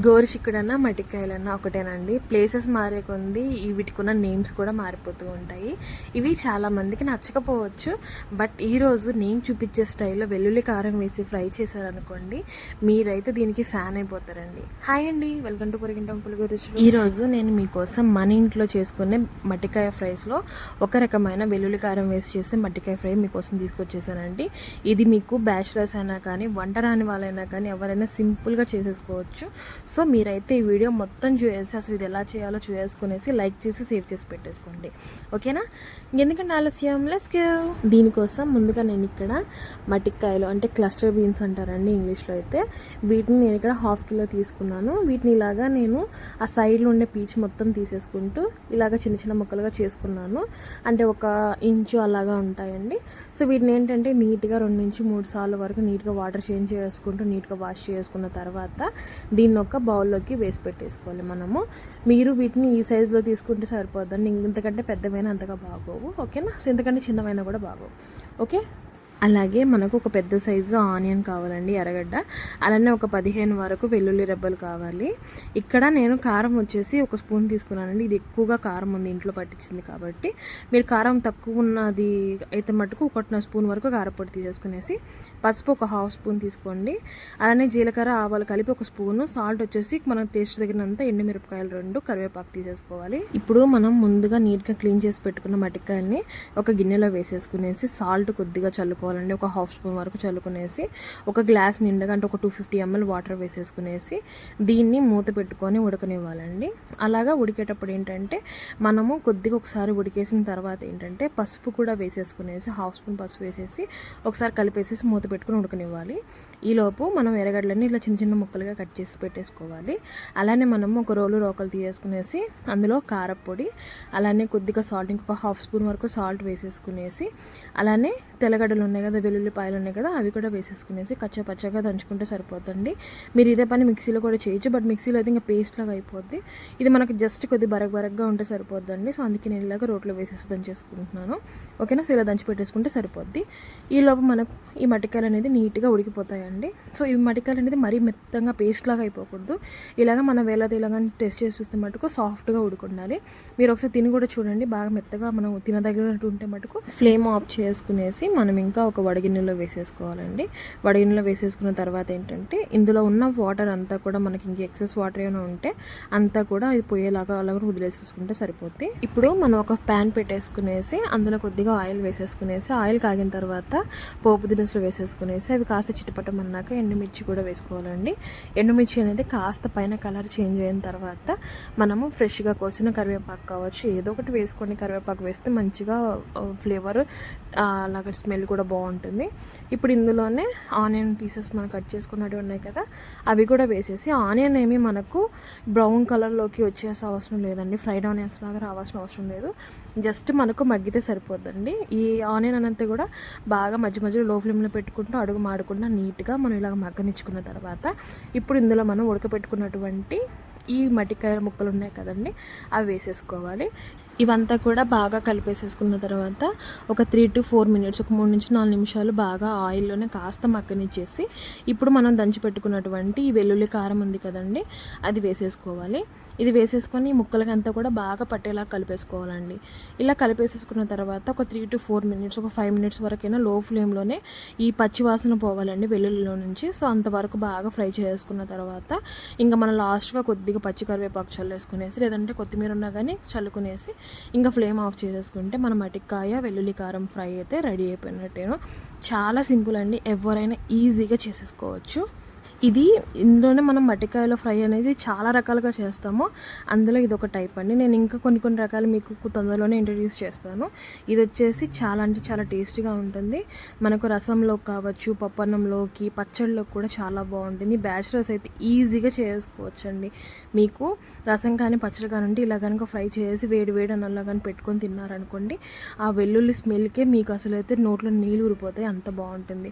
గోరుచిక్కుడన్నా మటికాయలన్నా ఒకటేనండి. ప్లేసెస్ మారే కొంది వీటికున్న నేమ్స్ కూడా మారిపోతూ ఉంటాయి. ఇవి చాలామందికి నచ్చకపోవచ్చు. బట్ ఈరోజు నేను చూపించే స్టైల్లో వెల్లుల్లి కారం వేసి ఫ్రై చేశారనుకోండి, మీరైతే దీనికి ఫ్యాన్ అయిపోతారండి. హాయ్ అండి, వెల్కమ్ టు పొరిగింటం పులుగు రుచులు. ఈరోజు నేను మీకోసం మన ఇంట్లో చేసుకునే మట్టికాయ ఫ్రైస్లో ఒక రకమైన వెల్లుల్లి కారం వేసి చేసే మట్టికాయ ఫ్రై మీకోసం తీసుకొచ్చేసానండి. ఇది మీకు బ్యాచిలర్స్ అయినా కానీ, వంట రాని వాళ్ళైనా కానీ ఎవరైనా సింపుల్గా చేసేసుకోవచ్చు. సో మీరైతే ఈ వీడియో మొత్తం చూసేసి అసలు ఇది ఎలా చేయాలో చూసేసుకునేసి లైక్ చేసి సేవ్ చేసి పెట్టేసుకోండి, ఓకేనా? ఎందుకంటే ఆలస్యం, లెట్స్ గో. దీనికోసం ముందుగా నేను ఇక్కడ మటికాయలు అంటే క్లస్టర్ బీన్స్ అంటారండి ఇంగ్లీష్లో అయితే, వీటిని నేను ఇక్కడ 1/2 కిలో తీసుకున్నాను. వీటిని ఇలాగా నేను ఆ సైడ్లో ఉండే పీచు మొత్తం తీసేసుకుంటూ ఇలాగ చిన్న చిన్న ముక్కలుగా చేసుకున్నాను. అంటే 1 ఇంచు అలాగా ఉంటాయండి. సో వీటిని ఏంటంటే నీట్గా 2 నుంచి 3 సార్లు వరకు నీట్గా వాటర్ చేంజ్ చేసుకుంటూ నీట్గా వాష్ చేసుకున్న తర్వాత దీన్ని ఒక బౌల్లోకి వేసి పెట్టేసుకోవాలి మనము. మీరు వీటిని ఈ సైజులో తీసుకుంటే సరిపోద్దండి. ఇంతకంటే పెద్దవైనా అంతగా బాగోవు, ఓకేనా? సో ఇంతకంటే చిన్నవైనా కూడా బాగోవు, ఓకే? అలాగే మనకు ఒక పెద్ద సైజు ఆనియన్ కావాలండి, ఎర్రగడ్డ. అలానే ఒక 15 వరకు వెల్లుల్లి రెబ్బలు కావాలి. ఇక్కడ నేను కారం వచ్చేసి 1 స్పూన్ తీసుకున్నానండి. ఇది ఎక్కువగా కారం ఉంది, ఇంట్లో పట్టించింది కాబట్టి. మీరు కారం తక్కువ ఉన్నది అయితే మటుకు 1 స్పూన్ వరకు కారపొడి తీసేసుకునేసి, పసుపు 1/2 స్పూన్ తీసుకోండి. అలానే జీలకర్ర, ఆవాలు కలిపి 1 స్పూను, సాల్ట్ వచ్చేసి మన టేస్ట్ తగినంత, ఎండుమిరపకాయలు 2, కరివేపాకు తీసేసుకోవాలి. ఇప్పుడు మనం ముందుగా నీట్గా క్లీన్ చేసి పెట్టుకున్న మటికాయల్ని ఒక గిన్నెలో వేసేసుకునేసి సాల్ట్ కొద్దిగా చల్లుకోవాలి. ఒక 1/2 స్పూన్ వరకు చల్లుకునేసి ఒక గ్లాస్ నిండగా అంటే ఒక 250 ml వాటర్ వేసేసుకునేసి దీన్ని మూత పెట్టుకొని ఉడకనివ్వాలండి. అలాగా ఉడికేటప్పుడు ఏంటంటే మనము కొద్దిగా ఒకసారి ఉడికేసిన తర్వాత ఏంటంటే పసుపు కూడా వేసేసుకునేసి 1/2 స్పూన్ పసుపు వేసేసి ఒకసారి కలిపేసేసి మూత పెట్టుకుని ఉడకనివ్వాలి. ఈలోపు మనం ఎర్రగడ్డలన్నీ ఇట్లా చిన్న చిన్న ముక్కలుగా కట్ చేసి పెట్టేసుకోవాలి. అలానే మనము ఒక రోకలు తీసేసుకునేసి అందులో కారపొడి, అలానే కొద్దిగా సాల్ట్, ఇంకొక 1/2 స్పూన్ వరకు సాల్ట్ వేసేసుకునేసి, అలానే తెల్లగడ్డలు ఉన్నాయి కదా, వెల్లుల్లిపాయలు ఉన్నాయి కదా, అవి కూడా వేసేసుకునేసి పచ్చగా దంచుకుంటే సరిపోతుంది. మీరు ఇదే పని మిక్సీలో కూడా చేయొచ్చు, బట్ మిక్సీలో అయితే ఇంకా పేస్ట్ లాగా అయిపోద్ది. ఇది మనకి జస్ట్ కొద్ది బరగ్గా ఉంటే సరిపోద్దండి. సో అందుకే నేను ఇలాగ రోట్లో వేసేసి దంచేసుకుంటున్నాను, ఓకేనా? సో ఇలా దంచి పెట్టేసుకుంటే సరిపోద్ది. ఈలోపు మనకు ఈ మటికాయలు అనేది నీట్గా ఉడికిపోతాయండి. సో ఈ మటికాయలు అనేది మరీ మెత్తంగా పేస్ట్ లాగా అయిపోకూడదు. ఇలాగ మన వేళతో ఇలాగ టెస్ట్ చేసి చూస్తే మటుకు సాఫ్ట్గా ఉడుకుండాలి. మీరు ఒకసారి తిని కూడా చూడండి, బాగా మెత్తగా మనం తినదగినట్టు ఉంటే మటుకు ఫ్లేమ్ ఆఫ్ చేసుకునేసి మనం ఇంకా ఒక వడగిన్నెలో వేసేసుకోవాలండి. వడగిన్నెలో వేసేసుకున్న తర్వాత ఏంటంటే ఇందులో ఉన్న వాటర్ అంతా కూడా మనకి ఇంక ఎక్సెస్ వాటర్ ఏమైనా ఉంటే అంతా కూడా ఇది పోయేలాగా అలా కూడా వదిలేసేసుకుంటే సరిపోద్ది. ఇప్పుడు మనం ఒక ప్యాన్ పెట్టేసుకునేసి అందులో కొద్దిగా ఆయిల్ వేసేసుకునేసి, ఆయిల్ కాగిన తర్వాత పోపు దినుసులు వేసేసుకునేసి అవి కాస్త చిటపటమన్నాక ఎండుమిర్చి కూడా వేసుకోవాలండి. ఎండుమిర్చి అనేది కాస్త పైన కలర్ చేంజ్ అయిన తర్వాత మనము ఫ్రెష్గా కోసిన కరివేపాకు కావచ్చు, ఏదో ఒకటి వేసుకోండి. కరివేపాకు వేస్తే మంచిగా ఫ్లేవర్ అలాగే స్మెల్ కూడా బాగుంటుంది. ఇప్పుడు ఇందులోనే ఆనియన్ పీసెస్ మనం కట్ చేసుకున్నట్టు ఉన్నాయి కదా, అవి కూడా వేసేసి, ఆనియన్ ఏమి మనకు బ్రౌన్ కలర్లోకి వచ్చేసే అవసరం లేదండి, ఫ్రైడ్ ఆనియన్స్ లాగా రావాల్సిన అవసరం లేదు. జస్ట్ మనకు మగ్గితే సరిపోద్దండి. ఈ ఆనియన్ అనేది కూడా బాగా మధ్యలో లో ఫ్లేమ్లో పెట్టుకుంటూ అడుగు మాడకుండా నీట్గా మనం ఇలాగ మగ్గనిచ్చుకున్న తర్వాత ఇప్పుడు ఇందులో మనం ఉడకపెట్టుకున్నటువంటి ఈ మటికాయ ముక్కలు ఉన్నాయి కదండి, అవి వేసేసుకోవాలి. ఇవంతా కూడా బాగా కలిపేసేసుకున్న తర్వాత ఒక 3 to 4 minutes, ఒక 3 నుంచి 4 నిమిషాలు బాగా ఆయిల్లోనే కాస్త మగ్గనిచ్చేసి ఇప్పుడు మనం దంచి పెట్టుకున్నటువంటి ఈ వెల్లుల్లి కారం ఉంది కదండి, అది వేసేసుకోవాలి. ఇది వేసేసుకొని ఈ ముక్కలకంతా కూడా బాగా పట్టేలా కలిపేసుకోవాలండి. ఇలా కలిపేసేసుకున్న తర్వాత ఒక 3 to 4 minutes, ఒక 5 minutes వరకైనా లో ఫ్లేమ్లోనే ఈ పచ్చివాసన పోవాలండి వెల్లుల్లిలో నుంచి. సో అంతవరకు బాగా ఫ్రై చేసుకున్న తర్వాత ఇంకా మనం లాస్ట్గా కొద్దిగా పచ్చి కరివేపాకు చల్లేసుకునేసి, లేదంటే కొత్తిమీర ఉన్నా కానీ చల్లుకునేసి ఇంకా ఫ్లేమ్ ఆఫ్ చేసేసుకుంటే మన మటికాయ వెల్లుల్లి కారం ఫ్రై అయితే రెడీ అయిపోయినట్టేను. చాలా సింపుల్ అండి, ఎవరైనా ఈజీగా చేసేసుకోవచ్చు. ఇందులోనే మనం మటికాయలో ఫ్రై అనేది చాలా రకాలుగా చేస్తాము, అందులో ఇది ఒక టైప్ అండి. నేను ఇంకా కొన్ని రకాలు మీకు తొందరలోనే ఇంట్రడ్యూస్ చేస్తాను. ఇది వచ్చేసి చాలా అంటే చాలా టేస్టీగా ఉంటుంది. మనకు రసంలో కావచ్చు, పప్పన్నంలోకి, పచ్చళ్ళలోకి కూడా చాలా బాగుంటుంది. బ్యాచిలర్స్ అయితే ఈజీగా చేసుకోవచ్చండి. మీకు రసం కానీ పచ్చడి కానీ ఉంటే ఇలా కనుక ఫ్రై చేసి వేడి అన్నంలో కానీ పెట్టుకొని తిన్నారనుకోండి, ఆ వెల్లుల్లి స్మెల్కే మీకు అసలు అయితే నోట్లో నీళ్ళు ఊరిపోతాయి, అంత బాగుంటుంది.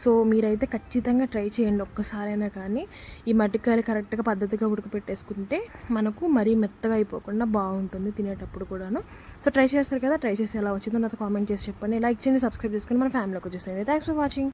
సో మీరైతే ఖచ్చితంగా ట్రై చేయండి ఒక్కసారైనా కానీ. ఈ మటికాయలు కరెక్ట్గా పద్ధతిగా ఉడకపెట్టేసుకుంటే మనకు మరీ మెత్తగా అయిపోకుండా బాగుంటుంది తినేటప్పుడు కూడాను. సో ట్రై చేస్తారు కదా, ట్రై చేసి ఎలా వచ్చిందో నాతో కామెంట్ చేసి చెప్పండి. లైక్ చేయండి, సబ్స్క్రైబ్ చేసుకొని మన ఫ్యామిలీలోకి వచ్చేసేయండి. Thanks for watching.